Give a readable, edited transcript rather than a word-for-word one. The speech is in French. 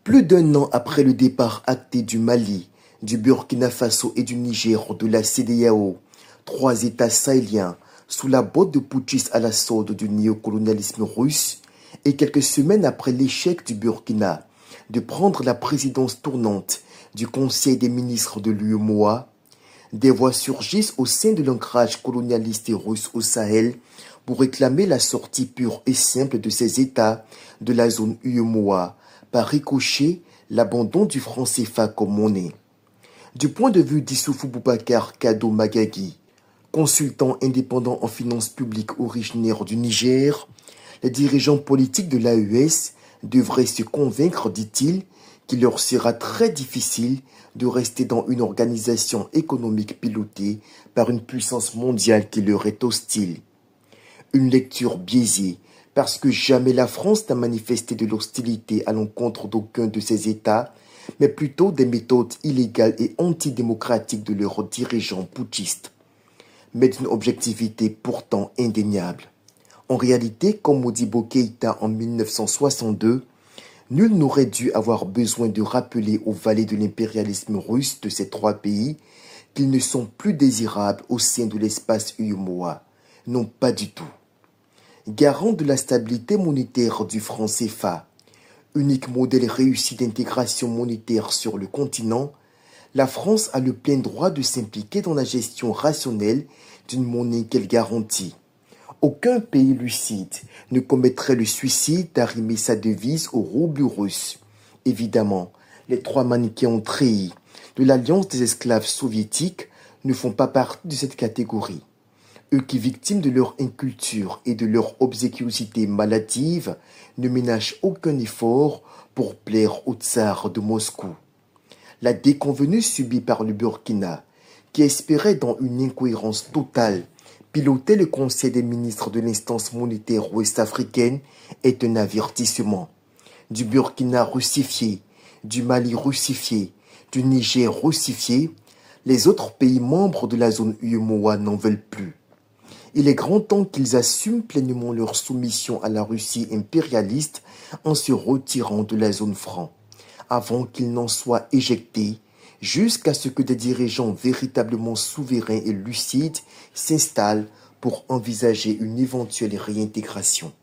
Plus d'un an après le départ acté du Mali, du Burkina Faso et du Niger de la CEDEAO, trois États sahéliens sous la botte de putschistes à la solde du néocolonialisme russe, et quelques semaines après l'échec du Burkina de prendre la présidence tournante du Conseil des ministres de l'UEMOA, des voix surgissent au sein de l'ancrage colonialiste et russe au Sahel pour réclamer la sortie pure et simple de ces États de la zone UEMOA, par ricochet l'abandon du franc CFA comme monnaie. Du point de vue d'Issoufou Boubacar Kado Magagi, consultant indépendant en finances publiques originaire du Niger, les dirigeants politiques de l'AES devraient se convaincre, dit-il, qu'il leur sera très difficile de rester dans une organisation économique pilotée par une puissance mondiale qui leur est hostile. Une lecture biaisée, parce que jamais la France n'a manifesté de l'hostilité à l'encontre d'aucun de ses États, mais plutôt des méthodes illégales et antidémocratiques de leurs dirigeants putschistes, mais d'une objectivité pourtant indéniable. En réalité, comme Modibo Keïta en 1962, nul n'aurait dû avoir besoin de rappeler aux valets de l'impérialisme russe de ces trois pays qu'ils ne sont plus désirables au sein de l'espace UEMOA. Non, pas du tout. Garant de la stabilité monétaire du franc CFA, unique modèle réussi d'intégration monétaire sur le continent, la France a le plein droit de s'impliquer dans la gestion rationnelle d'une monnaie qu'elle garantit. Aucun pays lucide ne commettrait le suicide d'arrimer sa devise au rouble russe. Évidemment, les trois manichéens trahis de l'Alliance des esclaves soviétiques ne font pas partie de cette catégorie. Eux qui, victimes de leur inculture et de leur obséquiosité maladive, ne ménagent aucun effort pour plaire au tsar de Moscou. La déconvenue subie par le Burkina, qui espérait dans une incohérence totale piloter le Conseil des ministres de l'instance monétaire ouest-africaine, est un avertissement. Du Burkina russifié, du Mali russifié, du Niger russifié, les autres pays membres de la zone UEMOA n'en veulent plus. Il est grand temps qu'ils assument pleinement leur soumission à la Russie impérialiste en se retirant de la zone franc, avant qu'ils n'en soient éjectés, jusqu'à ce que des dirigeants véritablement souverains et lucides s'installent pour envisager une éventuelle réintégration.